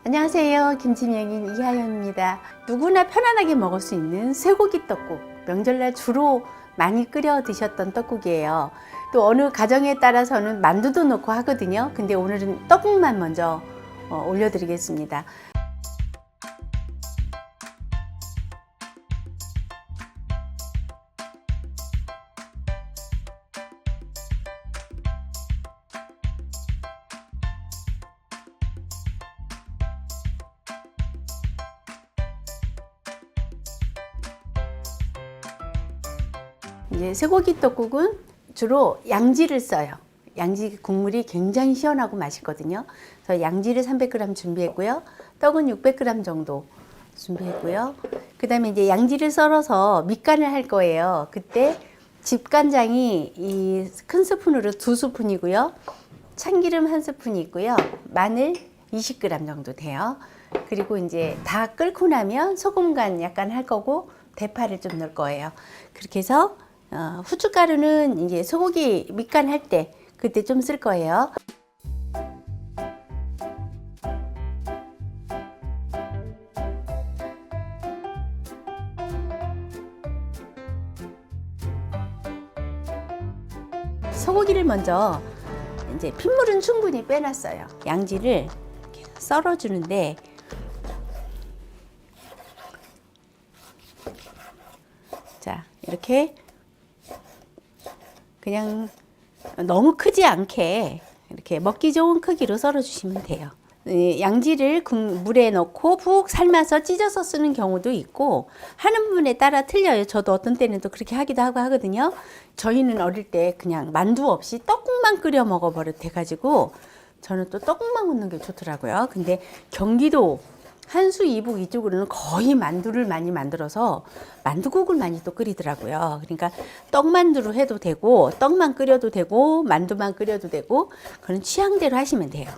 안녕하세요. 김치명인 이하연입니다. 누구나 편안하게 먹을 수 있는 쇠고기 떡국, 명절날 주로 많이 끓여 드셨던 떡국이에요. 또 어느 가정에 따라서는 만두도 넣고 하거든요. 근데 오늘은 떡국만 먼저 올려드리겠습니다. 이제 쇠고기 떡국은 주로 양지를 써요. 양지 국물이 굉장히 시원하고 맛있거든요. 그래서 양지를 300g 준비했고요. 떡은 600g 정도 준비했고요. 그 다음에 이제 양지를 썰어서 밑간을 할 거예요. 그때 집간장이 이 큰 스푼으로 2스푼이고요. 참기름 1스푼이 있고요. 마늘 20g 정도 돼요. 그리고 이제 다 끓고 나면 소금간 약간 할 거고 대파를 좀 넣을 거예요. 그렇게 해서 후춧가루는 이제 소고기 밑간 할 때 그때 좀 쓸 거예요. 소고기를 먼저 이제 핏물은 충분히 빼놨어요. 양지를 이렇게 썰어 주는데 자, 이렇게 그냥 너무 크지 않게 이렇게 먹기 좋은 크기로 썰어 주시면 돼요. 양지를 물에 넣고 푹 삶아서 찢어서 쓰는 경우도 있고 하는 분에 따라 틀려요. 저도 어떤 때는 또 그렇게 하기도 하고 하거든요. 저희는 어릴 때 그냥 만두 없이 떡국만 끓여 먹어 버릇해가지고 저는 또 떡국만 먹는 게 좋더라고요. 근데 경기도 한수 이북 이쪽으로는 거의 만두를 많이 만들어서 만두국을 많이 또 끓이더라고요. 그러니까 떡만두로 해도 되고 떡만 끓여도 되고 만두만 끓여도 되고 그런 취향대로 하시면 돼요.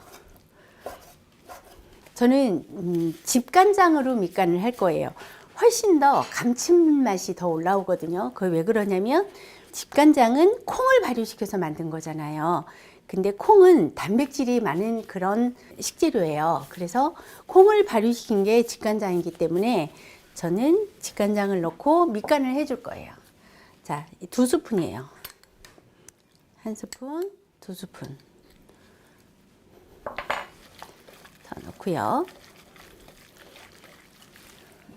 저는 집간장으로 밑간을 할 거예요. 훨씬 더 감칠맛이 더 올라오거든요. 그게 왜 그러냐면 집간장은 콩을 발효시켜서 만든 거잖아요. 근데 콩은 단백질이 많은 그런 식재료예요. 그래서 콩을 발효시킨 게 집간장이기 때문에 저는 집간장을 넣고 밑간을 해줄 거예요. 자, 2스푼이에요. 1스푼, 2스푼 더 넣고요.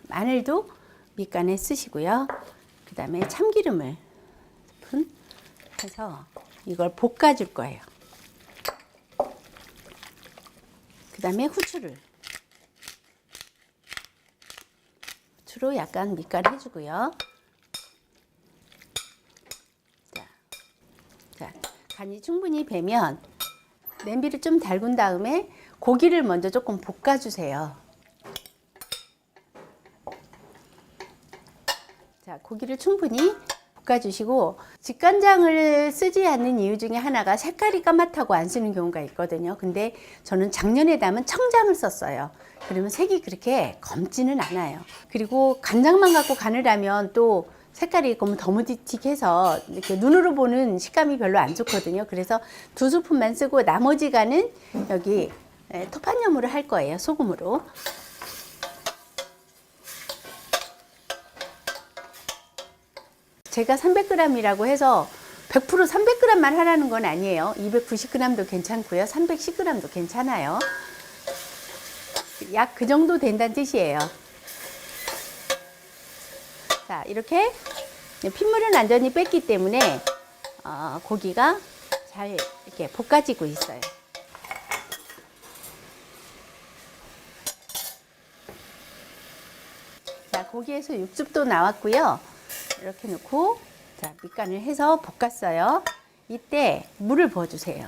마늘도 밑간에 쓰시고요. 그 다음에 참기름을 스푼 해서 이걸 볶아줄 거예요. 그 다음에 후추로 약간 밑간 해주고요. 자, 간이 충분히 배면 냄비를 좀 달군 다음에 고기를 먼저 조금 볶아주세요. 자, 고기를 충분히 볶아주시고 집간장을 쓰지 않는 이유 중에 하나가 색깔이 까맣다고 안 쓰는 경우가 있거든요. 근데 저는 작년에 담은 청장을 썼어요. 그러면 색이 그렇게 검지는 않아요. 그리고 간장만 갖고 간을 하면 또 색깔이 너무 더무디틱해서 이렇게 눈으로 보는 식감이 별로 안 좋거든요. 그래서 2스푼만 쓰고 나머지 간은 여기 토판염으로 할 거예요. 소금으로. 제가 300g이라고 해서 100% 300g만 하라는 건 아니에요. 290g도 괜찮고요. 310g도 괜찮아요. 약 그 정도 된다는 뜻이에요. 자, 이렇게 핏물은 완전히 뺐기 때문에 고기가 잘 이렇게 볶아지고 있어요. 자, 고기에서 육즙도 나왔고요. 이렇게 넣고 자, 밑간을 해서 볶았어요. 이때 물을 부어주세요.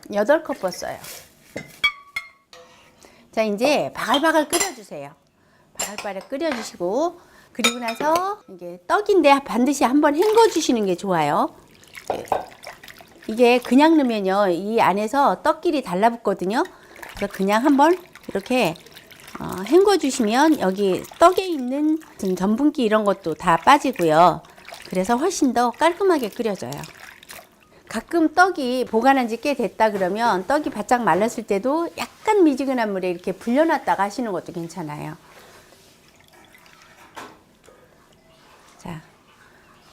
8컵 부었어요. 자, 이제 바글바글 끓여주세요. 바글바글 끓여주시고 그리고 나서 이게 떡인데 반드시 한번 헹궈 주시는 게 좋아요. 이게 그냥 넣으면요 이 안에서 떡끼리 달라붙거든요. 그래서 그냥 한번 이렇게 헹궈 주시면 여기 떡에 있는 전분기 이런 것도 다 빠지고요. 그래서 훨씬 더 깔끔하게 끓여져요. 가끔 떡이 보관한 지 꽤 됐다 그러면 떡이 바짝 말랐을 때도 약간 미지근한 물에 이렇게 불려놨다가 하시는 것도 괜찮아요. 자,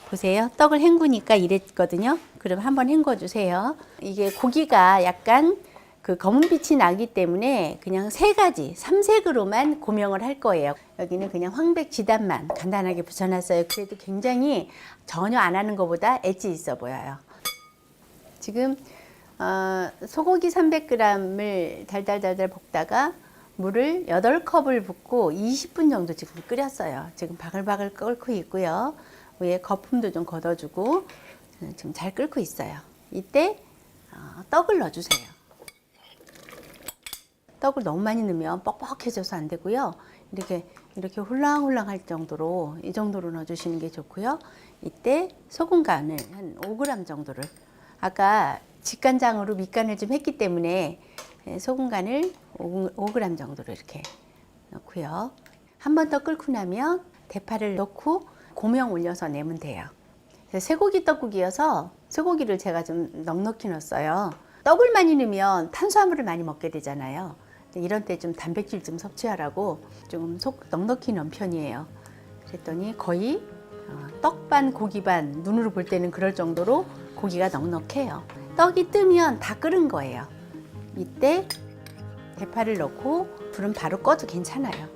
보세요. 떡을 헹구니까 이랬거든요. 그럼 한번 헹궈 주세요. 이게 고기가 약간 그 검은빛이 나기 때문에 그냥 세 가지, 삼색으로만 고명을 할 거예요. 여기는 그냥 황백 지단만 간단하게 붙여놨어요. 그래도 굉장히 전혀 안 하는 것보다 엣지 있어 보여요. 지금 소고기 300g을 달달달달 볶다가 물을 8컵을 붓고 20분 정도 지금 끓였어요. 지금 바글바글 끓고 있고요. 위에 거품도 좀 걷어주고 지금 잘 끓고 있어요. 이때 떡을 넣어주세요. 떡을 너무 많이 넣으면 뻑뻑해져서 안 되고요. 이렇게 홀랑홀랑 할 정도로 이 정도로 넣어주시는 게 좋고요. 이때 소금 간을 한 5g 정도를 아까 직간장으로 밑간을 좀 했기 때문에 소금 간을 5g 정도로 이렇게 넣고요. 한 번 더 끓고 나면 대파를 넣고 고명 올려서 내면 돼요. 쇠고기 떡국이어서 쇠고기를 제가 좀 넉넉히 넣었어요. 떡을 많이 넣으면 탄수화물을 많이 먹게 되잖아요. 이런 때 좀 단백질 좀 섭취하라고 좀 넉넉히 넣은 편이에요. 그랬더니 거의 떡 반 고기 반, 눈으로 볼 때는 그럴 정도로 고기가 넉넉해요. 떡이 뜨면 다 끓은 거예요. 이때 대파를 넣고 불은 바로 꺼도 괜찮아요.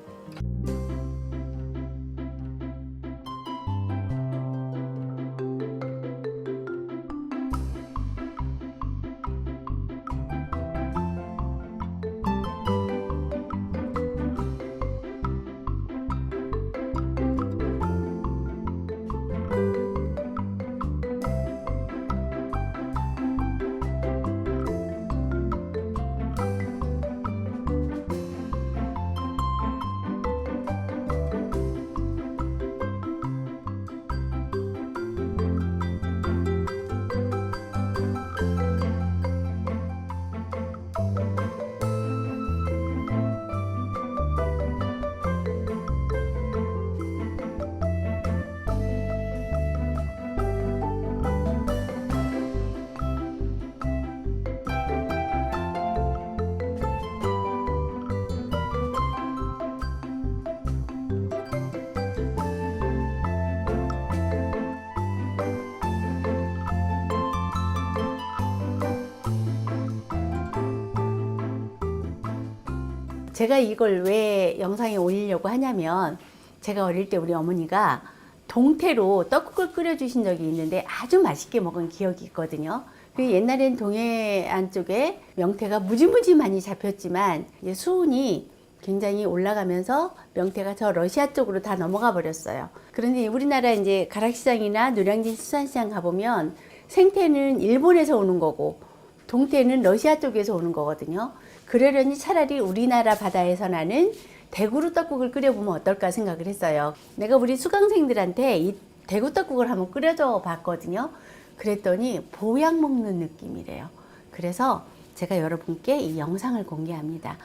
제가 이걸 왜 영상에 올리려고 하냐면 제가 어릴 때 우리 어머니가 동태로 떡국을 끓여주신 적이 있는데 아주 맛있게 먹은 기억이 있거든요. 그 옛날엔 동해안 쪽에 명태가 무지무지 많이 잡혔지만 수온이 굉장히 올라가면서 명태가 저 러시아 쪽으로 다 넘어가 버렸어요. 그런데 우리나라 이제 가락시장이나 노량진 수산시장 가보면 생태는 일본에서 오는 거고 동태는 러시아 쪽에서 오는 거거든요. 그러려니 차라리 우리나라 바다에서 나는 대구로 떡국을 끓여보면 어떨까 생각을 했어요. 내가 우리 수강생들한테 이 대구 떡국을 한번 끓여줘 봤거든요. 그랬더니 보약 먹는 느낌이래요. 그래서 제가 여러분께 이 영상을 공개합니다.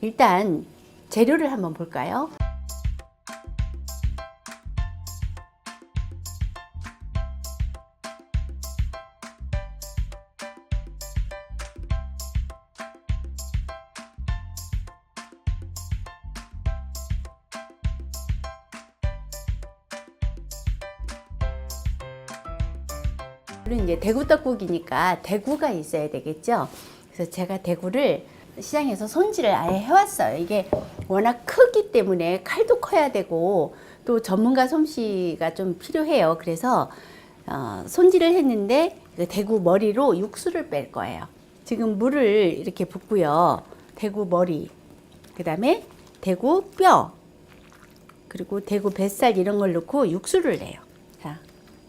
일단 재료를 한번 볼까요? 이제 대구 떡국이니까 대구가 있어야 되겠죠. 그래서 제가 대구를 시장에서 손질을 아예 해왔어요. 이게 워낙 크기 때문에 칼도 커야 되고 또 전문가 솜씨가 좀 필요해요. 그래서 손질을 했는데 대구 머리로 육수를 뺄 거예요. 지금 물을 이렇게 붓고요. 대구 머리, 그 다음에 대구 뼈, 그리고 대구 뱃살 이런 걸 넣고 육수를 내요. 자,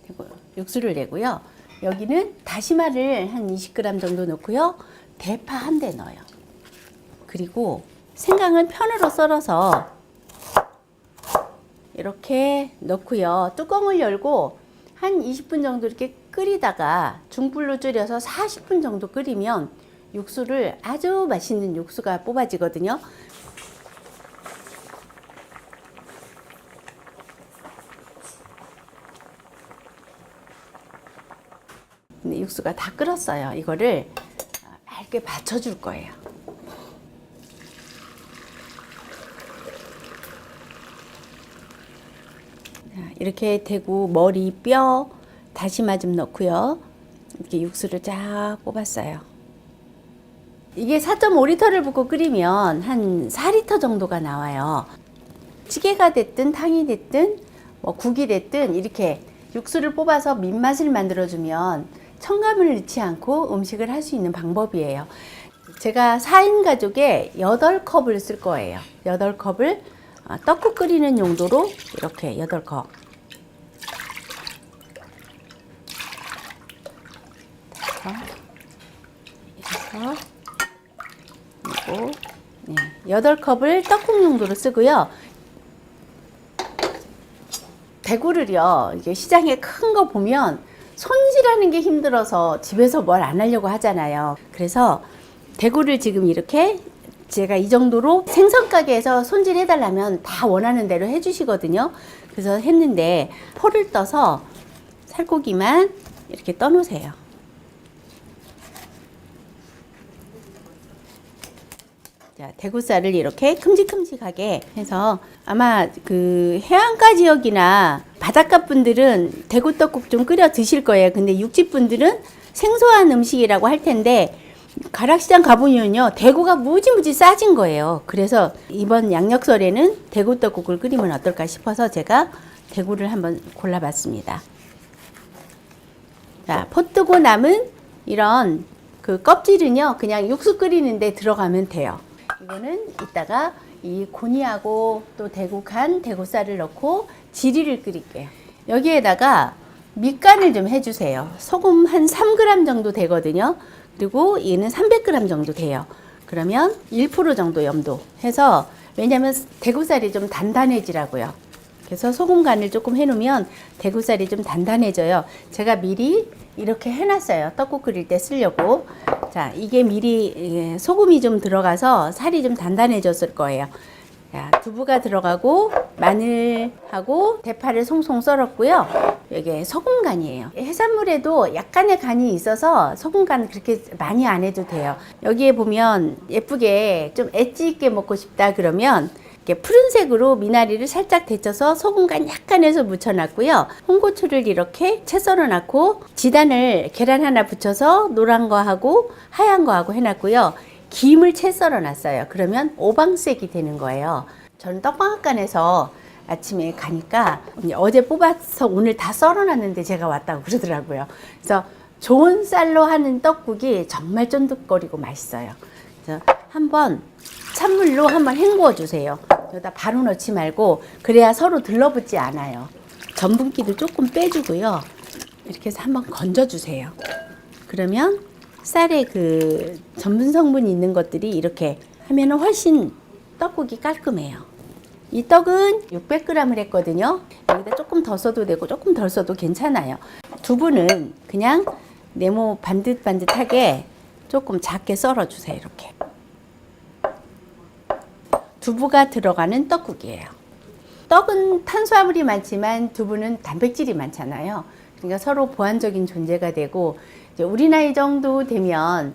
대구 육수를 내고요. 여기는 다시마를 한 20g 정도 넣고요. 대파 한 대 넣어요. 그리고 생강을 편으로 썰어서 이렇게 넣고요. 뚜껑을 열고 한 20분 정도 이렇게 끓이다가 중불로 줄여서 40분 정도 끓이면 육수를 아주 맛있는 육수가 뽑아지거든요. 근데 육수가 다 끓었어요. 이거를 맑게 받쳐줄 거예요. 이렇게 대구 머리, 뼈, 다시마 좀 넣고요. 이렇게 육수를 쫙 뽑았어요. 이게 4.5리터를 붓고 끓이면 한 4리터 정도가 나와요. 찌개가 됐든 탕이 됐든 뭐 국이 됐든 이렇게 육수를 뽑아서 민맛을 만들어주면 첨가물을 넣지 않고 음식을 할 수 있는 방법이에요. 제가 4인 가족에 8컵을 쓸 거예요. 8컵을 떡국 끓이는 용도로 이렇게 8컵. 그리고 8컵을 떡국 용도로 쓰고요. 대구를요, 이게 시장에 큰 거 보면 손질하는 게 힘들어서 집에서 뭘 안 하려고 하잖아요. 그래서 대구를 지금 이렇게 제가 이 정도로 생선 가게에서 손질해 달라면 다 원하는 대로 해 주시거든요. 그래서 했는데 포를 떠서 살코기만 이렇게 떠 놓으세요. 자, 대구살을 이렇게 큼직큼직하게 해서 아마 그 해안가 지역이나 바닷가 분들은 대구 떡국 좀 끓여 드실 거예요. 근데 육지 분들은 생소한 음식이라고 할 텐데 가락시장 가보면요, 대구가 무지무지 싸진 거예요. 그래서 이번 양력설에는 대구 떡국을 끓이면 어떨까 싶어서 제가 대구를 한번 골라봤습니다. 자, 포 뜨고 남은 이런 그 껍질은요, 그냥 육수 끓이는데 들어가면 돼요. 이거는 이따가 이 고니하고 또 대구 간 대구살을 넣고 지리를 끓일게요. 여기에다가 밑간을 좀 해주세요. 소금 한 3g 정도 되거든요. 그리고 얘는 300g 정도 돼요. 그러면 1% 정도 염도해서, 왜냐면 대구살이 좀 단단해지라고요. 그래서 소금 간을 조금 해놓으면 대구살이 좀 단단해져요. 제가 미리 이렇게 해놨어요. 떡국 끓일 때 쓰려고. 자, 이게 미리 소금이 좀 들어가서 살이 좀 단단해졌을 거예요. 자, 두부가 들어가고 마늘하고 대파를 송송 썰었고요. 이게 소금 간이에요. 해산물에도 약간의 간이 있어서 소금 간 그렇게 많이 안 해도 돼요. 여기에 보면 예쁘게 좀 엣지 있게 먹고 싶다 그러면 이렇게 푸른색으로 미나리를 살짝 데쳐서 소금간 약간 해서 묻혀놨고요. 홍고추를 이렇게 채 썰어놨고 지단을 계란 하나 붙여서 노란 거 하고 하얀 거 하고 해놨고요. 김을 채 썰어놨어요. 그러면 오방색이 되는 거예요. 저는 떡방앗간에서 아침에 가니까 어제 뽑아서 오늘 다 썰어놨는데 제가 왔다고 그러더라고요. 그래서 좋은 쌀로 하는 떡국이 정말 쫀득거리고 맛있어요. 그래서 한번 찬물로 한번 헹구어 주세요. 여기다 바로 넣지 말고, 그래야 서로 들러붙지 않아요. 전분기도 조금 빼주고요. 이렇게 해서 한번 건져 주세요. 그러면 쌀에 그 전분 성분이 있는 것들이 이렇게 하면은 훨씬 떡국이 깔끔해요. 이 떡은 600g을 했거든요. 여기다 조금 더 써도 되고 조금 덜 써도 괜찮아요. 두부는 그냥 네모 반듯반듯하게 조금 작게 썰어 주세요. 이렇게. 두부가 들어가는 떡국이에요. 떡은 탄수화물이 많지만 두부는 단백질이 많잖아요. 그러니까 서로 보완적인 존재가 되고, 이제 우리 나이 정도 되면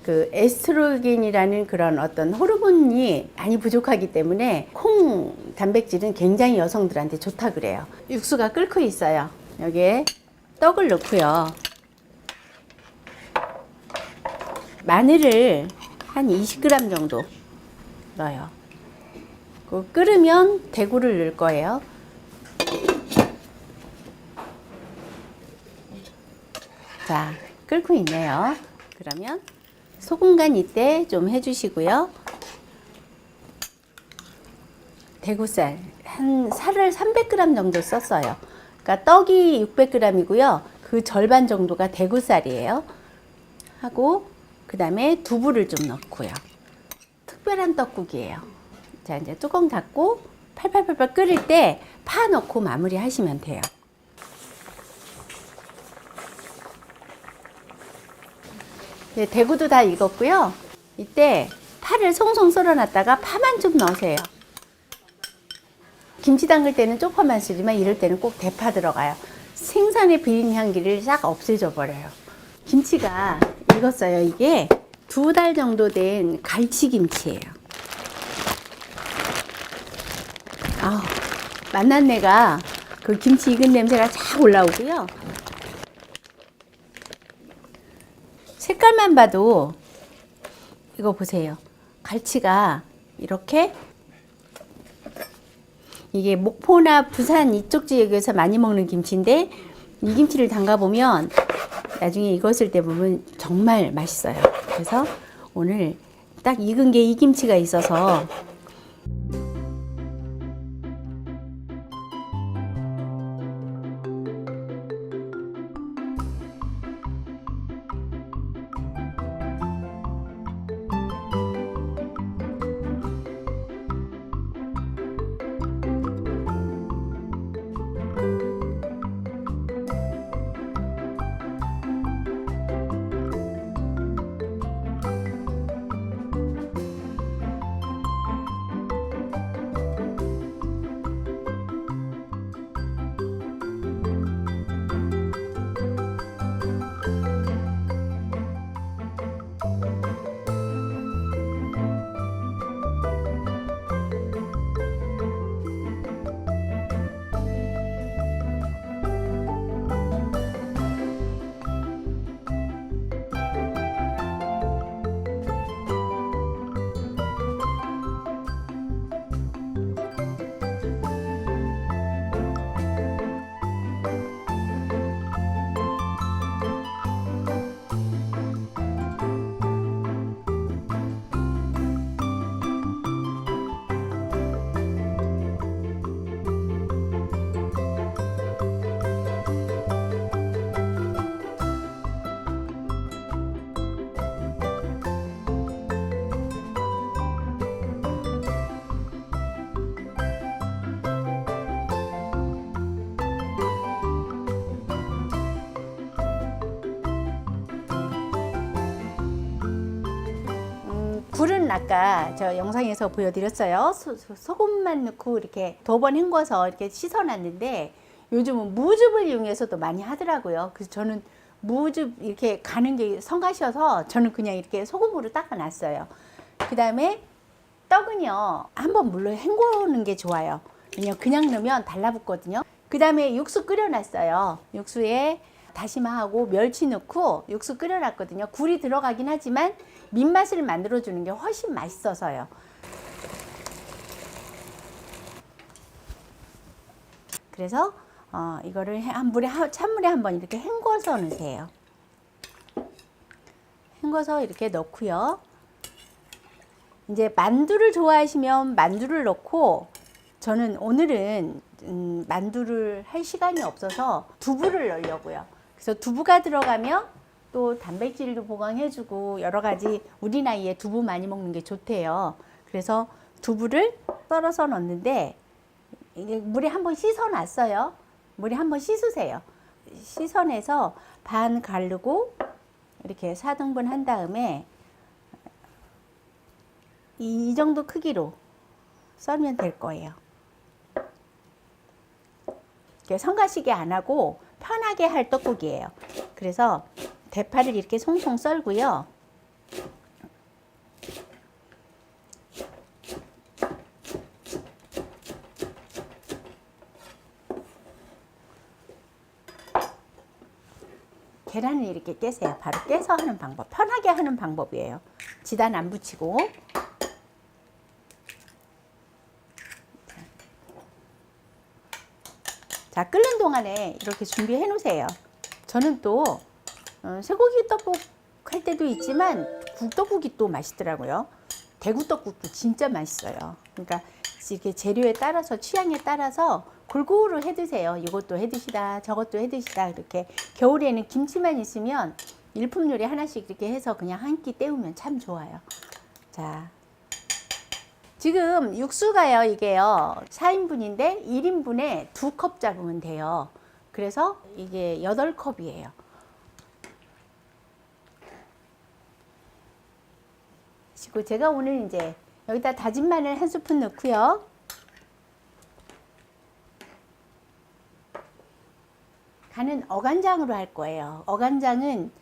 그 에스트로겐이라는 그런 어떤 호르몬이 많이 부족하기 때문에 콩 단백질은 굉장히 여성들한테 좋다 그래요. 육수가 끓고 있어요. 여기에 떡을 넣고요. 마늘을 한 20g 정도 넣어요. 끓으면 대구를 넣을 거예요. 자, 끓고 있네요. 그러면 소금간 이때 좀 해주시고요. 대구살, 살을 300g 정도 썼어요. 그러니까 떡이 600g이고요. 그 절반 정도가 대구살이에요. 하고 그 다음에 두부를 좀 넣고요. 특별한 떡국이에요. 자, 이제 뚜껑 닫고 팔팔팔팔 끓일 때 파 넣고 마무리 하시면 돼요. 네, 대구도 다 익었고요. 이때 파를 송송 썰어놨다가 파만 좀 넣으세요. 김치 담글 때는 쪽파만 쓰지만 이럴 때는 꼭 대파 들어가요. 생선의 비린 향기를 싹 없애줘 버려요. 김치가 익었어요. 이게 2달 정도 된 갈치김치예요. 아, 맛난내가 그 김치 익은 냄새가 쫙 올라오고요. 색깔만 봐도 이거 보세요. 갈치가 이렇게, 이게 목포나 부산 이쪽 지역에서 많이 먹는 김치인데 이 김치를 담가 보면 나중에 익었을 때 보면 정말 맛있어요. 그래서 오늘 딱 익은 게 이 김치가 있어서 굴은 아까 저 영상에서 보여드렸어요. 소금만 넣고 이렇게 2번 헹궈서 이렇게 씻어놨는데 요즘은 무즙을 이용해서도 많이 하더라고요. 그래서 저는 무즙 이렇게 가는 게 성가셔서 저는 그냥 이렇게 소금으로 닦아놨어요. 그 다음에 떡은요, 한번 물로 헹구는 게 좋아요. 왜냐면 그냥 넣으면 달라붙거든요. 그 다음에 육수 끓여놨어요. 육수에 다시마하고 멸치 넣고 육수 끓여놨거든요. 굴이 들어가긴 하지만 민맛을 만들어주는 게 훨씬 맛있어서요. 그래서 이거를 찬물에 한번 이렇게 헹궈서 넣으세요. 헹궈서 이렇게 넣고요. 이제 만두를 좋아하시면 만두를 넣고, 저는 오늘은 만두를 할 시간이 없어서 두부를 넣으려고요. 그래서 두부가 들어가면 또 단백질도 보강해주고 여러 가지, 우리 나이에 두부 많이 먹는 게 좋대요. 그래서 두부를 썰어서 넣는데 물에 한번 씻어놨어요. 물에 한번 씻으세요. 씻어내서 반 가르고 이렇게 4등분 한 다음에 이 정도 크기로 썰면 될 거예요. 성가시게 안 하고 편하게 할 떡국이에요. 그래서 대파를 이렇게 송송 썰고요. 계란을 이렇게 깨세요. 바로 깨서 하는 방법. 편하게 하는 방법이에요. 지단 안 붙이고. 자, 끓는 동안에 이렇게 준비해 놓으세요. 저는 또 쇠고기 떡국 할 때도 있지만 국떡국이 또 맛있더라고요. 대구떡국도 진짜 맛있어요. 그러니까 이렇게 재료에 따라서, 취향에 따라서 골고루 해 드세요. 이것도 해 드시다, 저것도 해 드시다. 이렇게 겨울에는 김치만 있으면 일품 요리 하나씩 이렇게 해서 그냥 한 끼 때우면 참 좋아요. 자, 지금 육수가요, 이게요 4인분인데 1인분에 2컵 잡으면 돼요. 그래서 이게 8컵이에요. 그리고 제가 오늘 이제 여기다 다진 마늘 1스푼 넣고요. 간은 어간장으로 할 거예요. 어간장은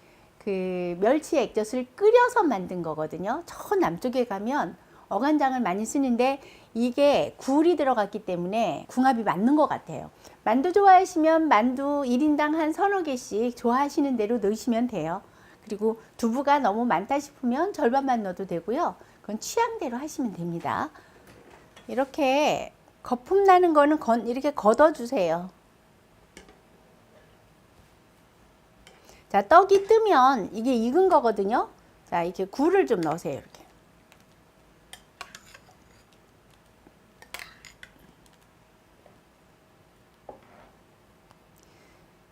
그 멸치 액젓을 끓여서 만든 거거든요. 저 남쪽에 가면 어간장을 많이 쓰는데 이게 굴이 들어갔기 때문에 궁합이 맞는 것 같아요. 만두 좋아하시면 만두 1인당 한 서너 개씩 좋아하시는 대로 넣으시면 돼요. 그리고 두부가 너무 많다 싶으면 절반만 넣어도 되고요. 그건 취향대로 하시면 됩니다. 이렇게 거품 나는 거는 이렇게 걷어주세요. 자, 떡이 뜨면 이게 익은 거거든요. 자, 이렇게 굴을 좀 넣으세요. 이렇게.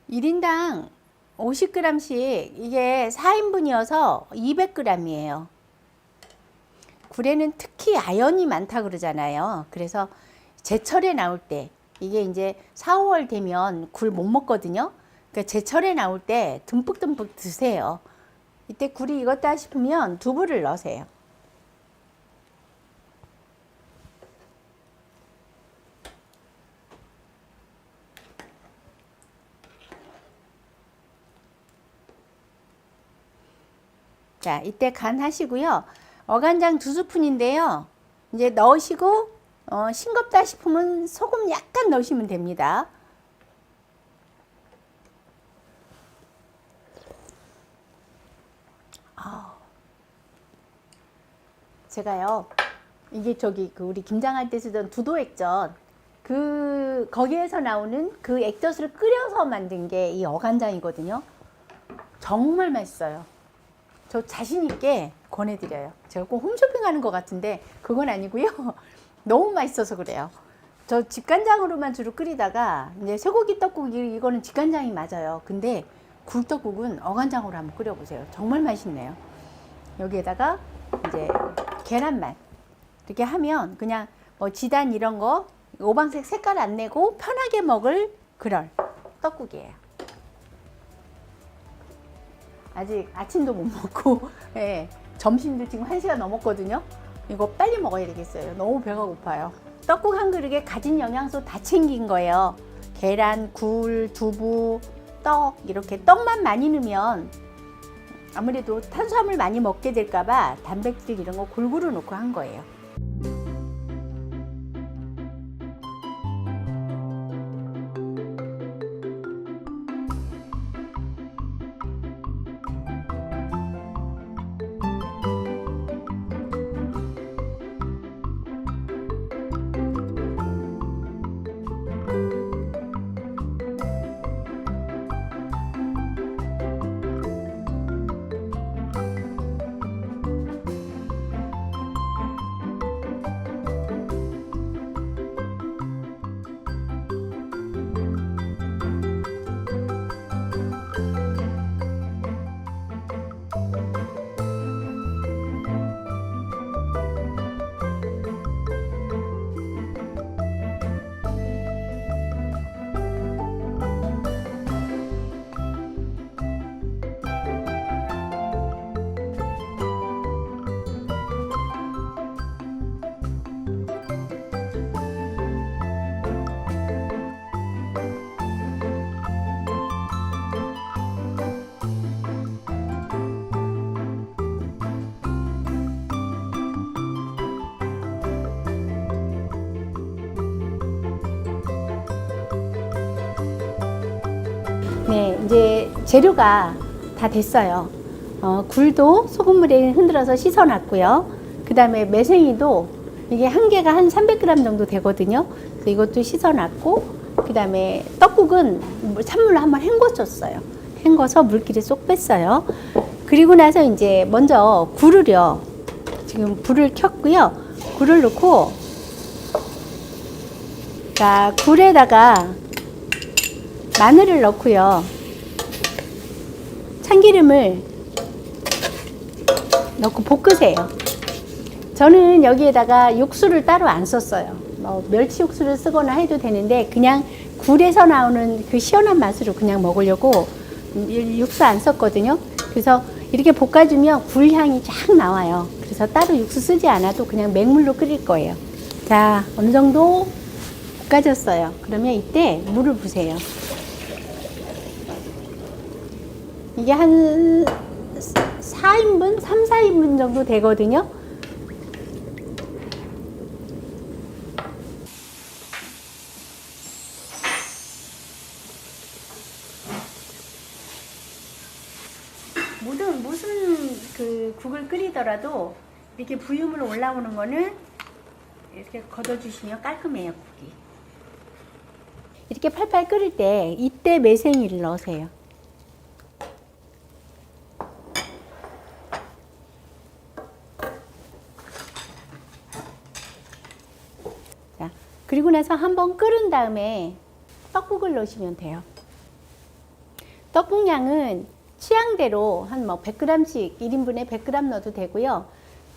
(1인당) 50g씩 이게 4인분이어서 200g이에요. 굴에는 특히 아연이 많다 그러잖아요. 그래서 제철에 나올 때 이게 이제 4, 5월 되면 굴 못 먹거든요. 그러니까 제철에 나올 때 듬뿍듬뿍 드세요. 이때 굴이 익었다 싶으면 두부를 넣으세요. 자, 이때 간 하시고요. 어간장 2스푼인데요. 이제 넣으시고 싱겁다 싶으면 소금 약간 넣으시면 됩니다. 제가요, 이게 저기 우리 김장할 때 쓰던 두도액젓, 거기에서 나오는 그 액젓을 끓여서 만든 게 이 어간장이거든요. 정말 맛있어요. 저 자신 있게 권해드려요. 제가 꼭 홈쇼핑 하는 것 같은데 그건 아니고요. 너무 맛있어서 그래요. 저 직간장으로만 주로 끓이다가 이제 쇠고기 떡국이 이거는 직간장이 맞아요. 근데 굴떡국은 어간장으로 한번 끓여보세요. 정말 맛있네요. 여기에다가 이제 계란만 이렇게 하면 그냥 뭐 지단 이런 거 오방색 색깔 안 내고 편하게 먹을 그런 떡국이에요. 아직 아침도 못 먹고 예, 점심도 지금 1시간 넘었거든요. 이거 빨리 먹어야 되겠어요. 너무 배가 고파요. 떡국 한 그릇에 가진 영양소 다 챙긴 거예요. 계란, 굴, 두부, 떡 이렇게 떡만 많이 넣으면 아무래도 탄수화물 많이 먹게 될까봐 단백질 이런 거 골고루 넣고 한 거예요. 네, 이제 재료가 다 됐어요. 굴도 소금물에 흔들어서 씻어놨고요. 그 다음에 매생이도 이게 한 개가 한 300g 정도 되거든요. 그래서 이것도 씻어놨고, 그 다음에 떡국은 찬물로 한번 헹궈줬어요. 헹궈서 물기를 쏙 뺐어요. 그리고 나서 이제 먼저 굴을요. 지금 불을 켰고요. 굴을 넣고, 자, 굴에다가 마늘을 넣고요. 참기름을 넣고 볶으세요. 저는 여기에다가 육수를 따로 안 썼어요. 멸치 육수를 쓰거나 해도 되는데 그냥 굴에서 나오는 그 시원한 맛으로 그냥 먹으려고 육수 안 썼거든요. 그래서 이렇게 볶아주면 굴 향이 쫙 나와요. 그래서 따로 육수 쓰지 않아도 그냥 맹물로 끓일 거예요. 자, 어느 정도 볶아졌어요. 그러면 이때 물을 부으세요. 이게 한 4인분, 3, 4인분 정도 되거든요. 무슨 그 국을 끓이더라도 이렇게 부유물 올라오는 거는 이렇게 걷어주시면 깔끔해요, 국이. 이렇게 팔팔 끓을 때 이때 매생이를 넣으세요. 자, 그리고 나서 한번 끓은 다음에 떡국을 넣으시면 돼요. 떡국 양은 취향대로 한 뭐 100g씩 1인분에 100g 넣어도 되고요.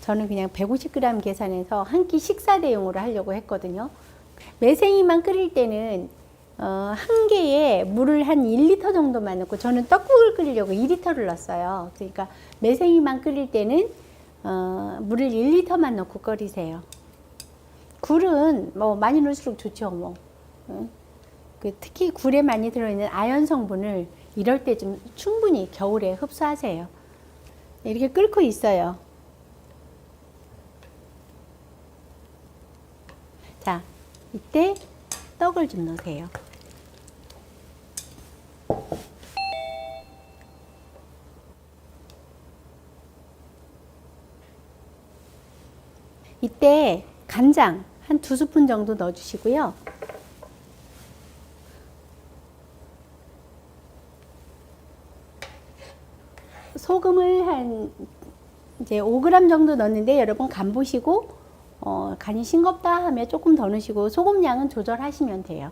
저는 그냥 150g 계산해서 한 끼 식사 대용으로 하려고 했거든요. 매생이만 끓일 때는 한 개에 물을 한 1리터 정도만 넣고, 저는 떡국을 끓이려고 2리터를 넣었어요. 그러니까 매생이만 끓일 때는 물을 1리터만 넣고 끓이세요. 굴은 뭐 많이 넣을수록 좋죠. 뭐. 특히 굴에 많이 들어있는 아연 성분을 이럴 때 좀 충분히 겨울에 흡수하세요. 이렇게 끓고 있어요. 자, 이때 떡을 좀 넣으세요. 이때 간장 한 2스푼 정도 넣어주시고요. 소금을 한 이제 5g 정도 넣었는데, 여러분 간 보시고 간이 싱겁다 하면 조금 더 넣으시고 소금 양은 조절하시면 돼요.